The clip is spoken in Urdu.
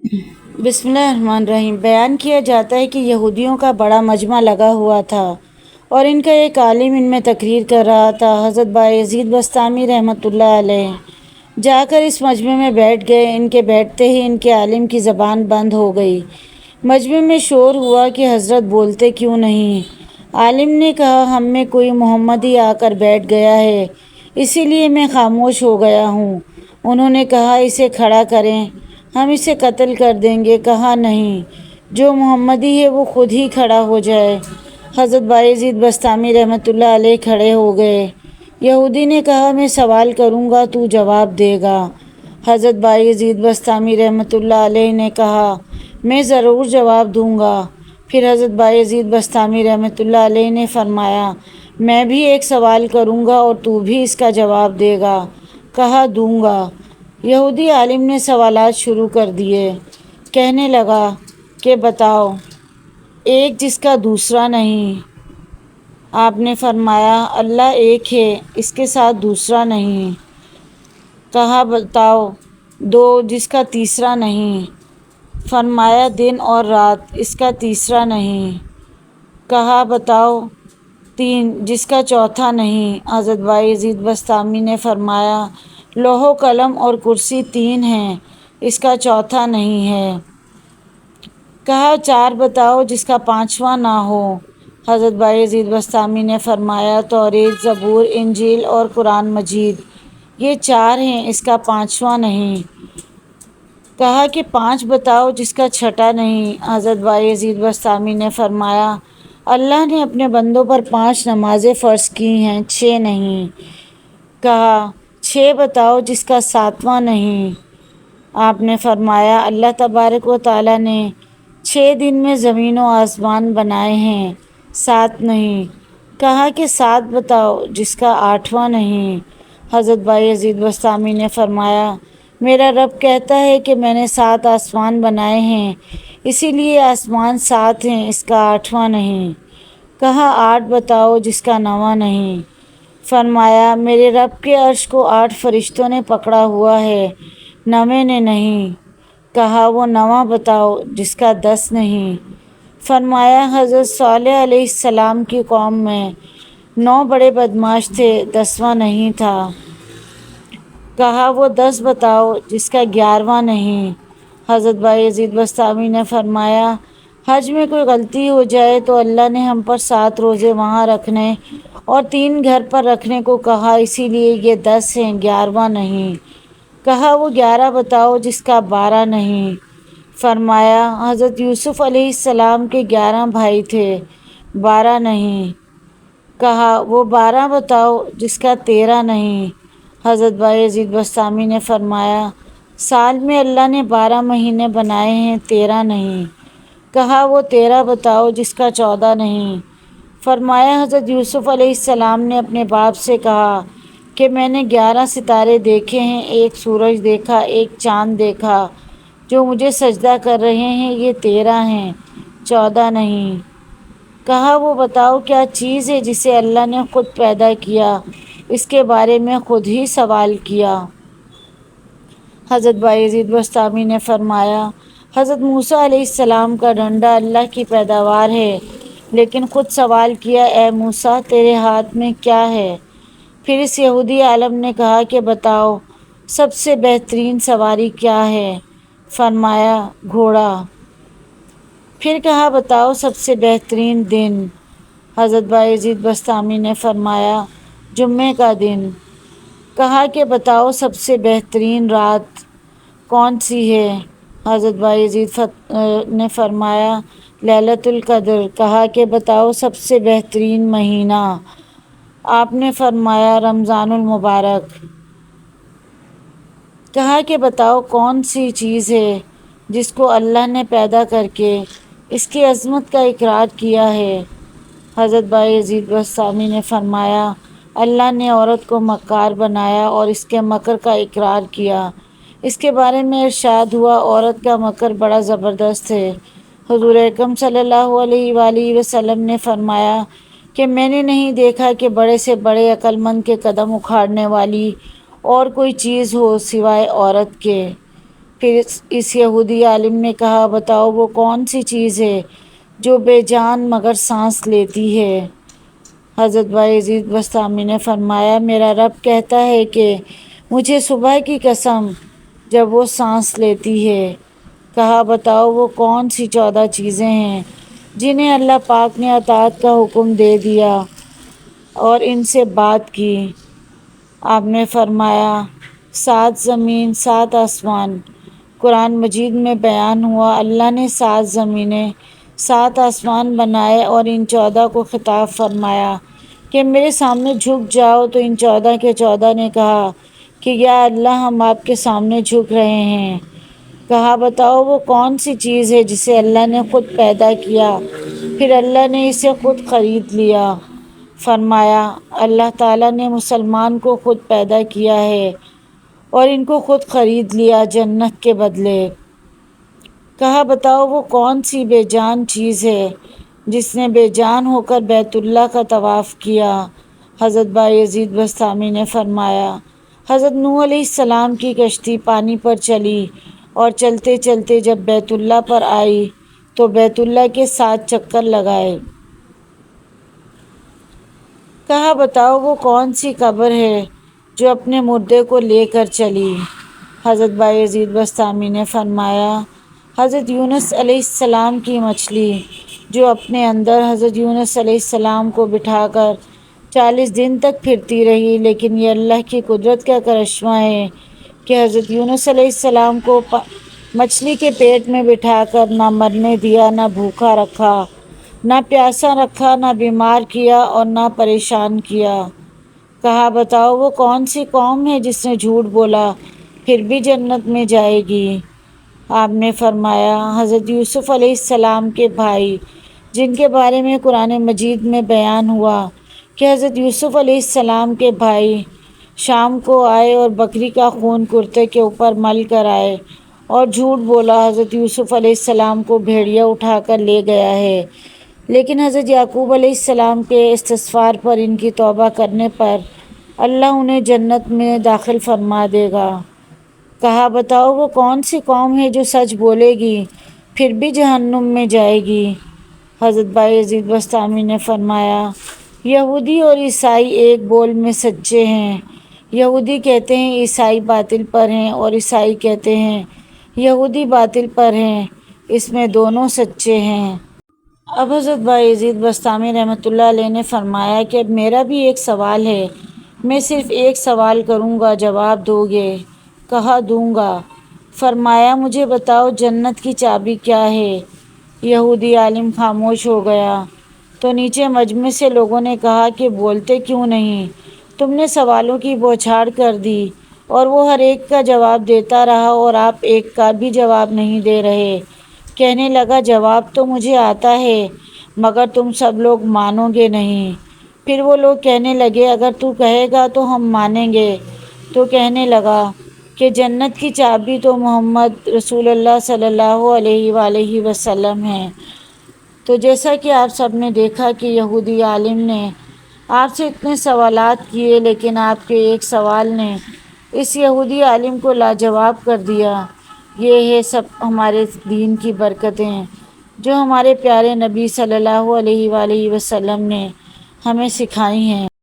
بسم اللہ الرحمن الرحیم۔ بیان کیا جاتا ہے کہ یہودیوں کا بڑا مجمع لگا ہوا تھا اور ان کا ایک عالم ان میں تقریر کر رہا تھا۔ حضرت بایزید بسطامی رحمۃ اللہ علیہ جا کر اس مجمع میں بیٹھ گئے۔ ان کے بیٹھتے ہی ان کے عالم کی زبان بند ہو گئی۔ مجمع میں شور ہوا کہ حضرت بولتے کیوں نہیں؟ عالم نے کہا، ہم میں کوئی محمدی آ کر بیٹھ گیا ہے، اسی لیے میں خاموش ہو گیا ہوں۔ انہوں نے کہا، اسے کھڑا کریں، ہم اسے قتل کر دیں گے۔ کہا، نہیں، جو محمدی ہے وہ خود ہی کھڑا ہو جائے۔ حضرت بایزید بسطامی رحمۃ اللہ علیہ کھڑے ہو گئے۔ یہودی نے کہا، میں سوال کروں گا، تو جواب دے گا۔ حضرت بایزید بسطامی رحمۃ اللہ علیہ نے کہا، میں ضرور جواب دوں گا۔ پھر حضرت بایزید بسطامی رحمۃ اللہ علیہ نے فرمایا، میں بھی ایک سوال کروں گا اور تو بھی اس کا جواب دے گا۔ کہا، دوں گا۔ یہودی عالم نے سوالات شروع کر دیے۔ کہنے لگا کہ بتاؤ، ایک جس کا دوسرا نہیں۔ آپ نے فرمایا، اللہ ایک ہے، اس کے ساتھ دوسرا نہیں۔ کہا، بتاؤ، دو جس کا تیسرا نہیں۔ فرمایا، دن اور رات، اس کا تیسرا نہیں۔ کہا، بتاؤ، تین جس کا چوتھا نہیں۔ حضرت بایزید بسطامی نے فرمایا، لوح و قلم اور کرسی تین ہیں، اس کا چوتھا نہیں ہے۔ کہا، چار بتاؤ جس کا پانچواں نہ ہو۔ حضرت بایزید بسطامی نے فرمایا، توریت، زبور، انجیل اور قرآن مجید، یہ چار ہیں، اس کا پانچواں نہیں۔ کہا کہ پانچ بتاؤ جس کا چھٹا نہیں۔ حضرت بایزید بسطامی نے فرمایا، اللہ نے اپنے بندوں پر 5 نمازیں فرض کی ہیں، 6 نہیں۔ کہا، 6 بتاؤ جس کا ساتواں نہیں۔ آپ نے فرمایا، اللہ تبارک و تعالیٰ نے 6 دن میں زمین و آسمان بنائے ہیں، 7 نہیں۔ کہا کہ 7 بتاؤ جس کا 8واں نہیں۔ حضرت بایزید بسطامی نے فرمایا، میرا رب کہتا ہے کہ میں نے 7 آسمان بنائے ہیں، اسی لیے آسمان 7 ہیں، اس کا 8واں نہیں۔ کہا، 8 بتاؤ جس کا 9واں نہیں۔ فرمایا، میرے رب کے عرش کو 8 فرشتوں نے پکڑا ہوا ہے، 9ویں نے نہیں۔ کہا، وہ 9واں بتاؤ جس کا 10 نہیں۔ فرمایا، حضرت صالح علیہ السلام کی قوم میں 9 بڑے بدماش تھے، 10واں نہیں تھا۔ کہا، وہ 10 بتاؤ جس کا 11واں نہیں۔ حضرت بایزید بسطامی نے فرمایا، حج میں کوئی غلطی ہو جائے تو اللہ نے ہم پر 7 روزے وہاں رکھنے اور 3 گھر پر رکھنے کو کہا، اسی لیے یہ 10 ہیں، 11واں نہیں۔ کہا، وہ 11 بتاؤ جس کا 12 نہیں۔ فرمایا، حضرت یوسف علیہ السلام کے 11 بھائی تھے، 12 نہیں۔ کہا، وہ 12 بتاؤ جس کا 13 نہیں۔ حضرت بایزید بسطامی نے فرمایا، سال میں اللہ نے 12 مہینے بنائے ہیں، 13 نہیں۔ کہا، وہ 13 بتاؤ جس کا 14 نہیں۔ فرمایا، حضرت یوسف علیہ السلام نے اپنے باپ سے کہا کہ میں نے 11 ستارے دیکھے ہیں، ایک سورج دیکھا، ایک چاند دیکھا، جو مجھے سجدہ کر رہے ہیں، یہ 13 ہیں، 14 نہیں۔ کہا، وہ بتاؤ کیا چیز ہے جسے اللہ نے خود پیدا کیا، اس کے بارے میں خود ہی سوال کیا۔ حضرت بایزید بسطامی نے فرمایا، حضرت موسیٰ علیہ السلام کا ڈنڈا اللہ کی پیداوار ہے، لیکن خود سوال کیا، اے موسیٰ، تیرے ہاتھ میں کیا ہے؟ پھر اس یہودی عالم نے کہا کہ بتاؤ، سب سے بہترین سواری کیا ہے؟ فرمایا، گھوڑا۔ پھر کہا، بتاؤ سب سے بہترین دن؟ حضرت بایزید بسطامی نے فرمایا، جمعے کا دن۔ کہا کہ بتاؤ سب سے بہترین رات کون سی ہے؟ حضرت بایزید نے فرمایا، لیلۃ القدر۔ کہا کہ بتاؤ سب سے بہترین مہینہ؟ آپ نے فرمایا، رمضان المبارک۔ کہا کہ بتاؤ کون سی چیز ہے جس کو اللہ نے پیدا کر کے اس کی عظمت کا اقرار کیا ہے؟ حضرت بایزید بسطامی نے فرمایا، اللہ نے عورت کو مکار بنایا اور اس کے مکر کا اقرار کیا۔ اس کے بارے میں ارشاد ہوا، عورت کا مکر بڑا زبردست ہے۔ حضور اکرم صلی اللہ علیہ وآلہ وسلم نے فرمایا کہ میں نے نہیں دیکھا کہ بڑے سے بڑے عقل مند کے قدم اکھاڑنے والی اور کوئی چیز ہو سوائے عورت کے۔ پھر اس یہودی عالم نے کہا بتاؤ وہ کون سی چیز ہے جو بے جان مگر سانس لیتی ہے؟ حضرت بایزید بستامی نے فرمایا میرا رب کہتا ہے کہ مجھے صبح کی قسم جب وہ سانس لیتی ہے۔ کہا بتاؤ وہ کون سی 14 چیزیں ہیں جنہیں اللہ پاک نے اطاعت کا حکم دے دیا اور ان سے بات کی؟ آپ نے فرمایا 7 زمین 7 آسمان۔ قرآن مجید میں بیان ہوا اللہ نے 7 زمینیں 7 آسمان بنائے اور ان 14 کو خطاب فرمایا کہ میرے سامنے جھک جاؤ، تو ان 14 کے 14 نے کہا کہ یا اللہ ہم آپ کے سامنے جھک رہے ہیں۔ کہا بتاؤ وہ کون سی چیز ہے جسے اللہ نے خود پیدا کیا پھر اللہ نے اسے خود خرید لیا؟ فرمایا اللہ تعالیٰ نے مسلمان کو خود پیدا کیا ہے اور ان کو خود خرید لیا جنت کے بدلے۔ کہا بتاؤ وہ کون سی بے جان چیز ہے جس نے بے جان ہو کر بیت اللہ کا طواف کیا؟ حضرت بایزید بستامی نے فرمایا حضرت نوح علیہ السلام کی کشتی پانی پر چلی اور چلتے چلتے جب بیت اللہ پر آئی تو بیت اللہ کے 7 چکر لگائے۔ کہا بتاؤ وہ کون سی قبر ہے جو اپنے مردے کو لے کر چلی؟ حضرت بایزید بستامی نے فرمایا حضرت یونس علیہ السلام کی مچھلی جو اپنے اندر حضرت یونس علیہ السلام کو بٹھا کر 40 دن تک پھرتی رہی، لیکن یہ اللہ کی قدرت کا کرشمہ ہے کہ حضرت یونس علیہ السلام کو مچھلی کے پیٹ میں بٹھا کر نہ مرنے دیا، نہ بھوکا رکھا، نہ پیاسا رکھا، نہ بیمار کیا اور نہ پریشان کیا۔ کہا بتاؤ وہ کون سی قوم ہے جس نے جھوٹ بولا پھر بھی جنت میں جائے گی؟ آپ نے فرمایا حضرت یوسف علیہ السلام کے بھائی جن کے بارے میں قرآن مجید میں بیان ہوا کہ حضرت یوسف علیہ السلام کے بھائی شام کو آئے اور بکری کا خون کرتے کے اوپر مل کر آئے اور جھوٹ بولا حضرت یوسف علیہ السلام کو بھیڑیا اٹھا کر لے گیا ہے، لیکن حضرت یعقوب علیہ السلام کے استغفار پر ان کی توبہ کرنے پر اللہ انہیں جنت میں داخل فرما دے گا۔ کہا بتاؤ وہ کون سی قوم ہے جو سچ بولے گی پھر بھی جہنم میں جائے گی؟ حضرت بایزید بستامی نے فرمایا یہودی اور عیسائی ایک بول میں سچے ہیں۔ یہودی کہتے ہیں عیسائی باطل پر ہیں اور عیسائی کہتے ہیں یہودی باطل پر ہیں، اس میں دونوں سچے ہیں۔ اب حضرت بایزید بستامی رحمۃ اللہ علیہ نے فرمایا کہ اب میرا بھی ایک سوال ہے، میں صرف ایک سوال کروں گا، جواب دو گے؟ کہا دوں گا۔ فرمایا مجھے بتاؤ جنت کی چابی کیا ہے؟ یہودی عالم خاموش ہو گیا تو نیچے مجمع سے لوگوں نے کہا کہ بولتے کیوں نہیں؟ تم نے سوالوں کی بوچھاڑ کر دی اور وہ ہر ایک کا جواب دیتا رہا اور آپ ایک کا بھی جواب نہیں دے رہے۔ کہنے لگا جواب تو مجھے آتا ہے مگر تم سب لوگ مانو گے نہیں۔ پھر وہ لوگ کہنے لگے اگر تو کہے گا تو ہم مانیں گے۔ تو کہنے لگا کہ جنت کی چابی تو محمد رسول اللہ صلی اللہ علیہ وآلہ وسلم ہے۔ تو جیسا کہ آپ سب نے دیکھا کہ یہودی عالم نے آپ سے اتنے سوالات کیے لیکن آپ کے ایک سوال نے اس یہودی عالم کو لاجواب کر دیا۔ یہ ہے سب ہمارے دین کی برکتیں جو ہمارے پیارے نبی صلی اللہ علیہ وآلہ وسلم نے ہمیں سکھائی ہیں۔